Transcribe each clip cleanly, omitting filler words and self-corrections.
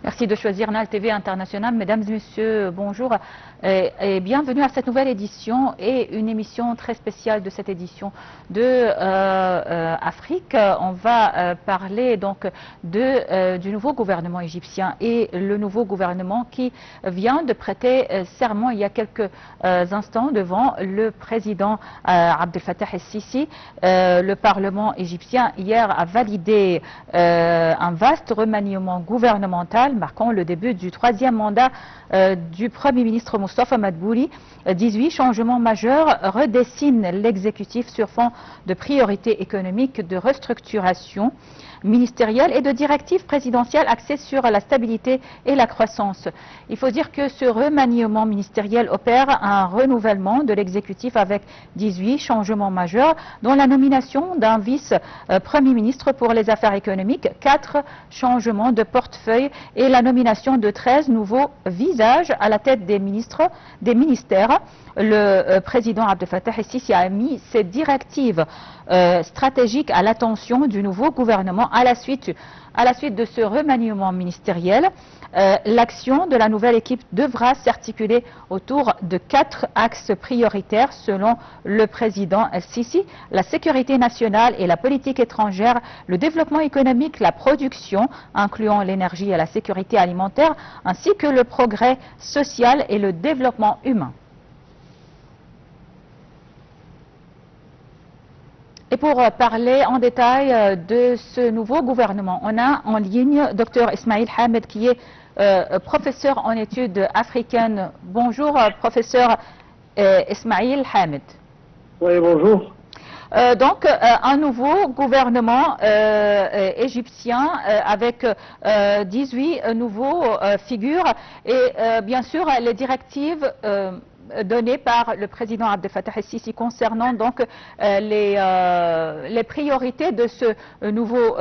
Merci de choisir Nal TV International. Mesdames et messieurs, bonjour et bienvenue à cette nouvelle édition et une émission très spéciale de cette édition de Afrique. On va parler donc du nouveau gouvernement égyptien et le nouveau gouvernement qui vient de prêter serment il y a quelques instants devant le président Abdel Fattah el-Sisi. Le Parlement égyptien hier a validé un vaste remaniement gouvernemental marquant le début du troisième mandat du Premier ministre Moustapha Madbouli. 18 changements majeurs redessinent l'exécutif sur fond de priorités économiques, de restructuration ministérielle et de directives présidentielles axées sur la stabilité et la croissance. Il faut dire que ce remaniement ministériel opère un renouvellement de l'exécutif avec 18 changements majeurs, dont la nomination d'un vice-premier ministre pour les affaires économiques, 4 changements de portefeuille et la nomination de 13 nouveaux visages à la tête des ministères. Le président Abdel Fattah el-Sisi a mis ses directives stratégiques à l'attention du nouveau gouvernement à la suite de ce remaniement ministériel. L'action de la nouvelle équipe devra s'articuler autour de 4 axes prioritaires selon le président el-Sisi: la sécurité nationale et la politique étrangère, le développement économique, la production, incluant l'énergie et la sécurité alimentaire, ainsi que le progrès social et le développement humain. Et pour parler en détail de ce nouveau gouvernement, on a en ligne Dr Ismail Hamed qui est professeur en études africaines. Bonjour professeur Ismail Hamed. Oui, bonjour. Donc un nouveau gouvernement égyptien avec 18 nouveaux figures et bien sûr les directives données par le président Abdel Fattah el-Sisi concernant donc les priorités de ce nouveau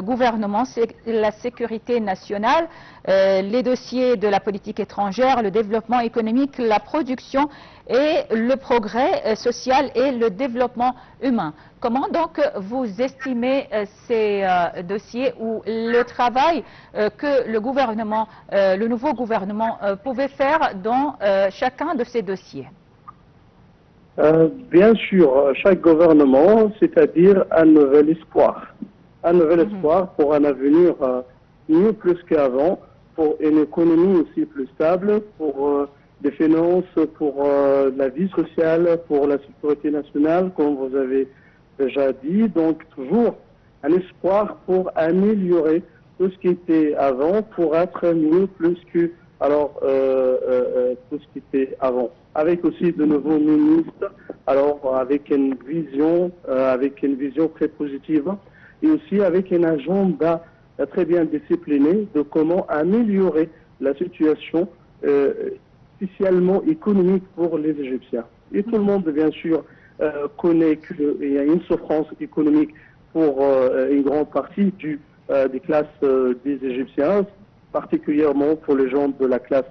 gouvernement, c'est la sécurité nationale, les dossiers de la politique étrangère, le développement économique, la production et le progrès social et le développement humain. Comment donc vous estimez ces dossiers ou le travail que le gouvernement, le nouveau gouvernement pouvait faire dans chacun de ces dossiers? Bien sûr, chaque gouvernement, c'est-à-dire un nouvel espoir. Un nouvel espoir pour un avenir mieux plus qu'avant, pour une économie aussi plus stable, pour des finances, pour la vie sociale, pour la sécurité nationale, comme vous avez déjà dit. Donc toujours un espoir pour améliorer tout ce qui était avant, pour être mieux plus que tout ce qui était avant. Avec aussi de nouveaux ministres, alors avec une vision très positive et aussi avec un agenda très bien discipliné de comment améliorer la situation spécialement économique pour les Égyptiens. Et tout le monde, bien sûr, connaît qu'il y a une souffrance économique pour une grande partie des classes des Égyptiens, particulièrement pour les gens de la classe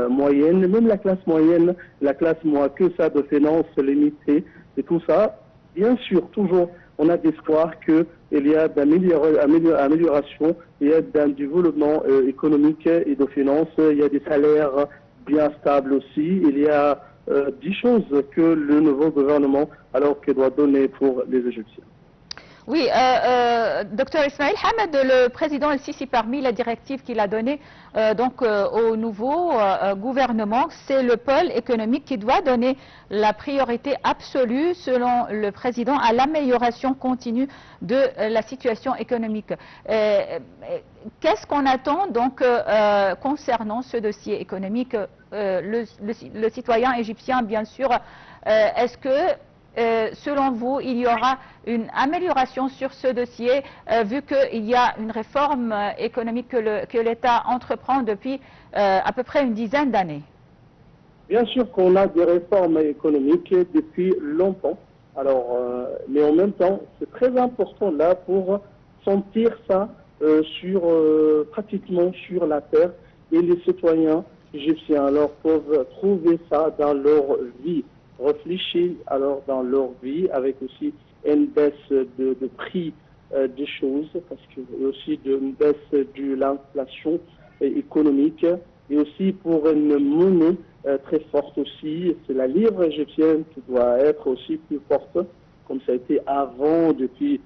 moyenne, même la classe moyenne, la classe moins que ça de finances limitées et tout ça. Bien sûr, toujours, on a d'espoir qu'il y a d'amélioration, il y a d'un développement économique et de finances, il y a des salaires bien stables aussi, il y a 10 choses que le nouveau gouvernement qu'il doit donner pour les Égyptiens. Oui, Dr Ismail Hamed, le président el-Sisi, parmi les directives qu'il a données au nouveau gouvernement, c'est le pôle économique qui doit donner la priorité absolue, selon le président, à l'amélioration continue de la situation économique. Qu'est-ce qu'on attend donc concernant ce dossier économique? Le citoyen égyptien, bien sûr, est-ce que selon vous, il y aura une amélioration sur ce dossier, vu qu'il y a une réforme économique que l'État entreprend depuis à peu près une dizaine d'années? Bien sûr qu'on a des réformes économiques depuis longtemps. Mais en même temps, c'est très important là pour sentir ça pratiquement sur la terre, et les citoyens égyptiens peuvent trouver ça dans leur vie. Réfléchir dans leur vie avec aussi une baisse de prix des choses, parce qu'il y a aussi une baisse de l'inflation économique, et aussi pour une monnaie très forte aussi. C'est la livre égyptienne qui doit être aussi plus forte, comme ça a été avant, depuis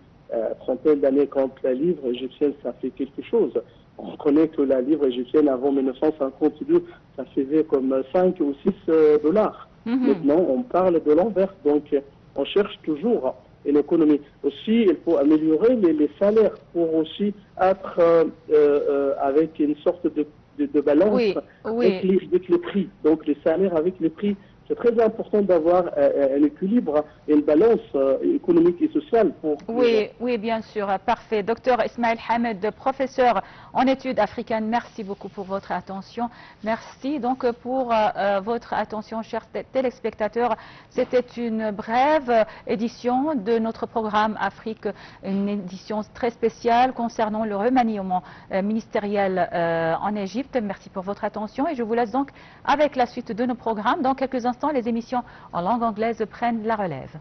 trentaine d'années, quand la livre égyptienne, ça fait quelque chose. On connaît que la livre égyptienne, avant 1952, ça faisait comme 5 ou 6 dollars. Maintenant, on parle de l'envers, donc on cherche toujours une économie. Aussi, il faut améliorer les salaires pour aussi être avec une sorte de balance avec les prix. Donc les salaires avec les prix, c'est très important d'avoir un équilibre et une balance économique et sociale pour Oui, bien sûr, parfait. Docteur Ismaël Hamed, professeur en études africaines, merci beaucoup pour votre attention. Merci donc pour votre attention, chers téléspectateurs. C'était une brève édition de notre programme Afrique, une édition très spéciale concernant le remaniement ministériel en Égypte. Merci pour votre attention et je vous laisse donc avec la suite de nos programmes. Dans quelques instants, les émissions en langue anglaise prennent la relève.